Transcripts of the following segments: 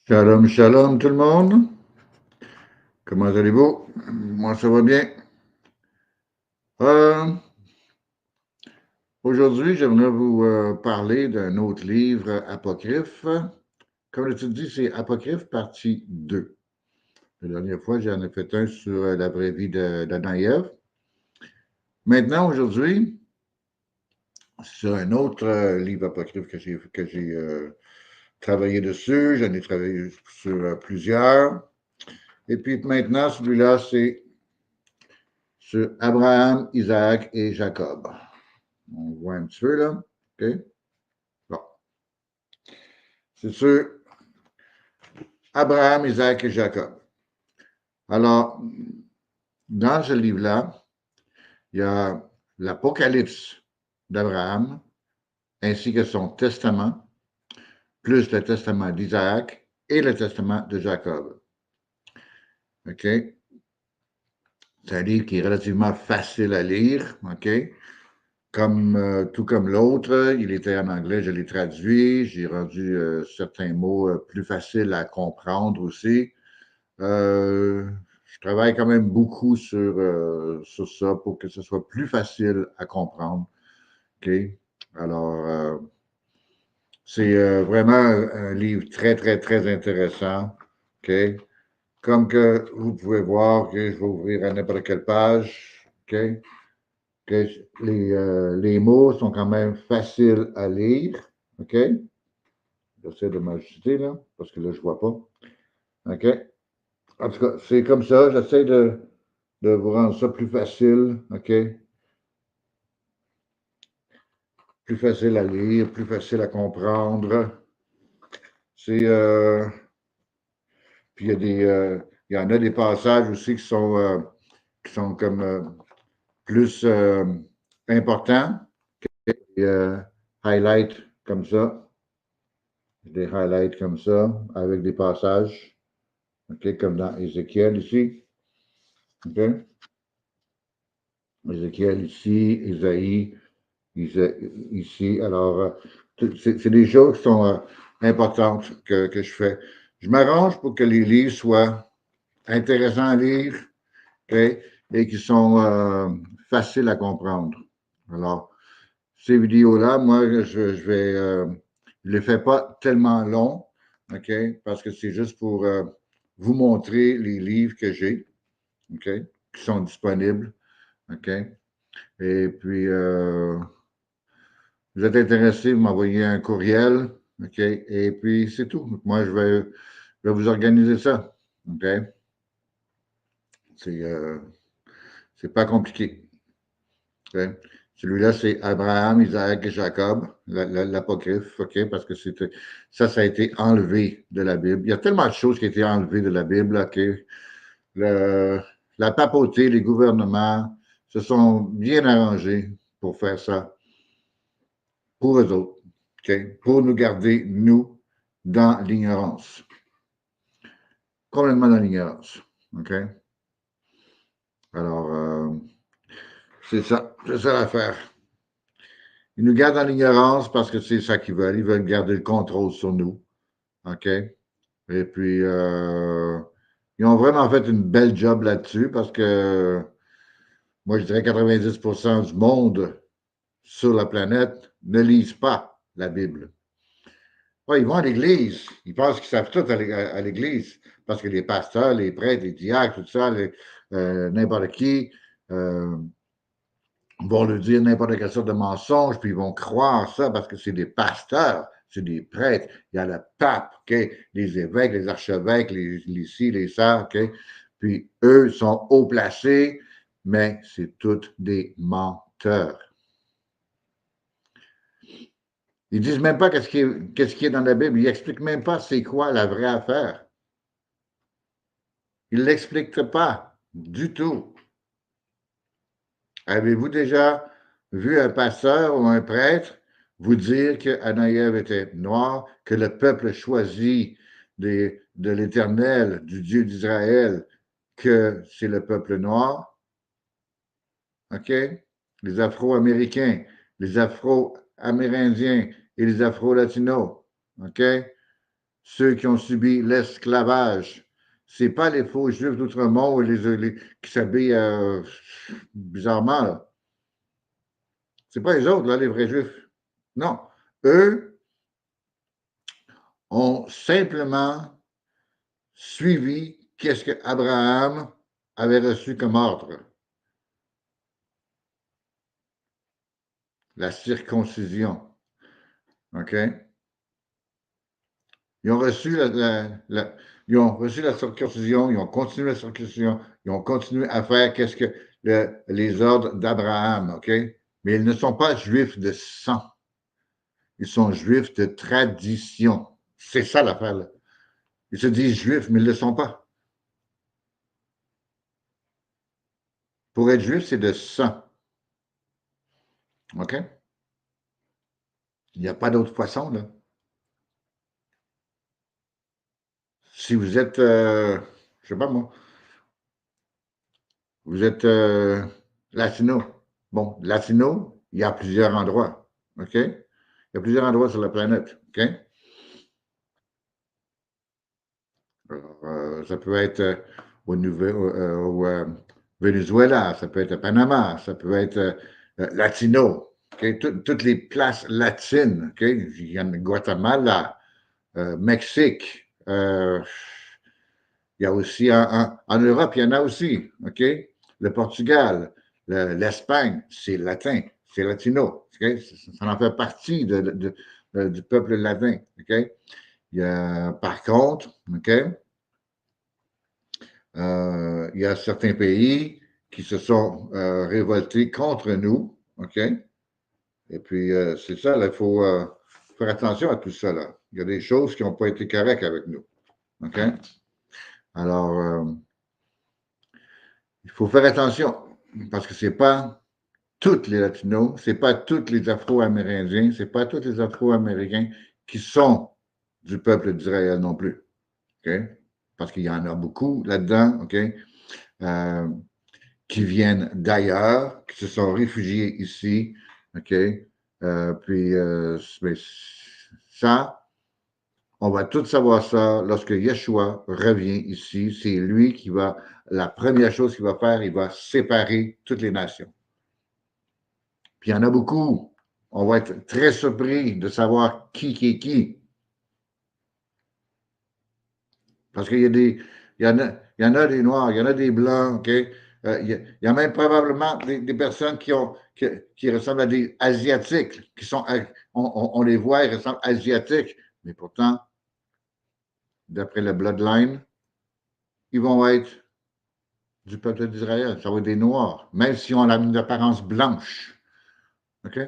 Shalom, shalom tout le monde. Comment allez-vous? Moi, ça va bien. Euh, Aujourd'hui, j'aimerais vous parler d'un autre livre apocryphe. Comme le titre dit, c'est Apocryphe partie 2. La dernière fois, j'en ai fait un sur la vraie vie d'Adam et Ève. Maintenant, aujourd'hui, c'est un autre livre apocryphe que j'ai travaillé dessus. J'en ai travaillé sur plusieurs. Et puis maintenant, celui-là, c'est sur Abraham, Isaac et Jacob. On voit un petit peu là. OK? Bon. C'est sur Abraham, Isaac et Jacob. Alors, dans ce livre-là, il y a l'Apocalypse d'Abraham ainsi que son testament, plus le testament d'Isaac et le testament de Jacob. OK? C'est un livre qui est relativement facile à lire. OK? Tout comme l'autre, il était en anglais, je l'ai traduit, j'ai rendu certains mots plus faciles à comprendre aussi. Je travaille quand même beaucoup sur ça pour que ce soit plus facile à comprendre. OK? Alors, c'est vraiment un livre très, très, très intéressant. OK? Comme que vous pouvez voir, que je vais ouvrir à n'importe quelle page. OK? Que les mots sont quand même faciles à lire. OK? J'essaie de m'ajuster là, parce que là, je ne vois pas. OK? En tout cas, c'est comme ça. J'essaie de vous rendre ça plus facile. OK? Plus facile à lire, plus facile à comprendre. C'est. Puis il y en a des passages aussi qui sont comme plus importants. Et, highlight comme ça. Des highlights comme ça, avec des passages. OK, comme dans Ézéchiel ici. OK? Ézéchiel ici, Isaïe, ici. Alors, c'est des choses qui sont importantes que je fais. Je m'arrange pour que les livres soient intéressants à lire, OK, et qui sont faciles à comprendre. Alors, ces vidéos-là, moi, je ne les fais pas tellement longs, OK, parce que c'est juste pour vous montrer les livres que j'ai, OK, qui sont disponibles, OK. Et puis, vous êtes intéressé, vous m'envoyez un courriel, OK, et puis c'est tout. Moi, je vais vous organiser ça, OK. C'est c'est pas compliqué. OK? Celui-là, c'est Abraham, Isaac et Jacob, l'apocryphe, OK, parce que ça a été enlevé de la Bible. Il y a tellement de choses qui ont été enlevées de la Bible, OK. Le, la papauté, les gouvernements se sont bien arrangés pour faire ça pour eux autres, OK, pour nous garder, nous, dans l'ignorance. Complètement dans l'ignorance, OK. Alors, c'est ça l'affaire. Ils nous gardent dans l'ignorance parce que c'est ça qu'ils veulent. Ils veulent garder le contrôle sur nous. OK? Et puis, ils ont vraiment fait une belle job là-dessus parce que moi, je dirais 90% du monde sur la planète ne lisent pas la Bible. Ouais, ils vont à l'église. Ils pensent qu'ils savent tout à l'église parce que les pasteurs, les prêtres, les diacres, tout ça, n'importe qui, euh, vont leur dire n'importe quelle sorte de mensonge, puis ils vont croire ça parce que c'est des pasteurs, c'est des prêtres. Il y a le pape, OK? Les évêques, les archevêques, les ci, les ça, OK? Puis eux sont haut placés, mais c'est tous des menteurs. Ils disent même pas qu'est-ce qui est dans la Bible. Ils n'expliquent même pas c'est quoi la vraie affaire. Ils ne l'expliquent pas du tout. Avez-vous déjà vu un pasteur ou un prêtre vous dire que Adam et Ève étaient noirs, que le peuple choisi de l'Éternel, du Dieu d'Israël, que c'est le peuple noir? OK? Les Afro-Américains, les Afro-Amérindiens et les Afro-Latinos. OK? ceux qui ont subi l'esclavage. Ce n'est pas les faux juifs d'Outremont qui s'habillent bizarrement. Là. Ce n'est pas les autres, là, les vrais juifs. Non. Eux ont simplement suivi qu'est-ce qu'Abraham avait reçu comme ordre. La circoncision. OK? Ils ont reçu ils ont reçu la circoncision, ils ont continué la circoncision, ils ont continué à faire qu'est-ce que les ordres d'Abraham, OK? Mais ils ne sont pas juifs de sang. Ils sont juifs de tradition. C'est ça l'affaire, là. Ils se disent juifs, mais ils ne le sont pas. Pour être juif, c'est de sang. OK? Il n'y a pas d'autre façon, là. Si vous êtes, je ne sais pas moi, vous êtes latino. Bon, latino, il y a plusieurs endroits. OK? Il y a plusieurs endroits sur la planète. OK? Alors, ça peut être au Venezuela, ça peut être à Panama, ça peut être latino. OK? Toutes les places latines. OK? Il y a Guatemala, Mexique. Il y a aussi en Europe, il y en a aussi. OK? Le Portugal, l'Espagne, c'est latin, c'est latino. OK? Ça en fait partie du peuple latin. OK? Par contre, OK? Il y a certains pays qui se sont révoltés contre nous. OK? Et puis, c'est ça, il faut faire attention à tout ça. Là. Il y a des choses qui n'ont pas été correctes avec nous. OK? Alors, il faut faire attention parce que ce n'est pas tous les Latinos, ce n'est pas tous les Afro-Amérindiens, ce n'est pas tous les Afro-Américains qui sont du peuple d'Israël non plus. OK? Parce qu'il y en a beaucoup là-dedans, OK? Qui viennent d'ailleurs, qui se sont réfugiés ici, OK? Puis, ça, on va tout savoir ça lorsque Yeshua revient ici. C'est lui qui va, la première chose qu'il va faire, il va séparer toutes les nations. Puis il y en a beaucoup. On va être très surpris de savoir qui est qui. Parce qu'il y a il y en a des Noirs, il y en a des Blancs, OK? Il y a même probablement des personnes qui ressemblent à des Asiatiques, qui sont, on les voit, ils ressemblent asiatiques, mais pourtant, d'après le bloodline, ils vont être du peuple d'Israël, ça va être des Noirs, même si on a une apparence blanche. OK?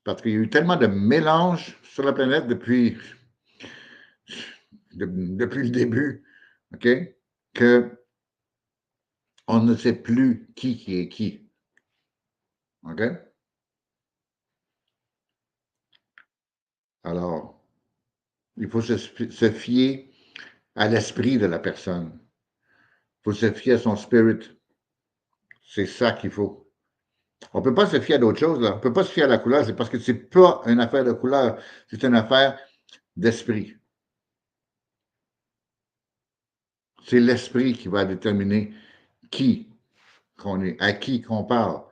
Parce qu'il y a eu tellement de mélanges sur la planète depuis le début, OK? Que on ne sait plus qui est qui. OK? Alors, il faut se fier à l'esprit de la personne. Il faut se fier à son spirit. C'est ça qu'il faut. On ne peut pas se fier à d'autres choses. Là. On ne peut pas se fier à la couleur. C'est parce que ce n'est pas une affaire de couleur. C'est une affaire d'esprit. C'est l'esprit qui va déterminer qui qu'on est, à qui qu'on parle,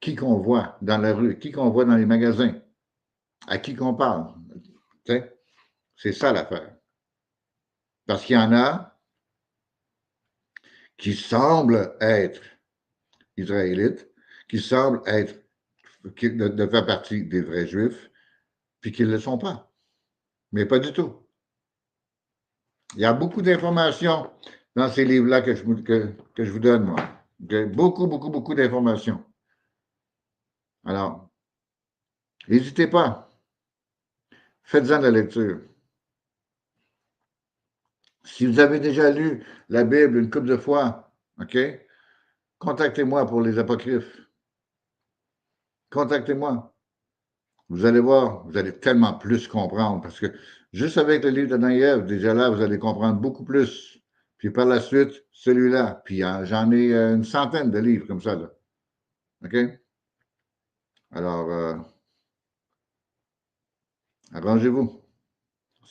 qui qu'on voit dans la rue, qui qu'on voit dans les magasins, à qui qu'on parle. C'est ça l'affaire. Parce qu'il y en a qui semblent être israélites, qui semblent être de faire partie des vrais juifs, puis qu'ils ne le sont pas. Mais pas du tout. Il y a beaucoup d'informations dans ces livres-là que je vous donne, moi. Beaucoup, beaucoup, beaucoup d'informations. Alors, n'hésitez pas. Faites-en de la lecture. Si vous avez déjà lu la Bible une couple de fois, OK, contactez-moi pour les apocryphes. Contactez-moi. Vous allez voir, vous allez tellement plus comprendre parce que juste avec le livre de Daniel, déjà là, vous allez comprendre beaucoup plus. Puis par la suite, celui-là. Puis j'en ai une centaine de livres comme ça. Là. OK? Alors, arrangez-vous.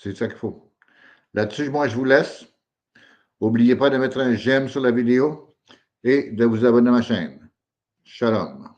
C'est ça qu'il faut. Là-dessus, moi, je vous laisse. N'oubliez pas de mettre un j'aime sur la vidéo et de vous abonner à ma chaîne. Shalom.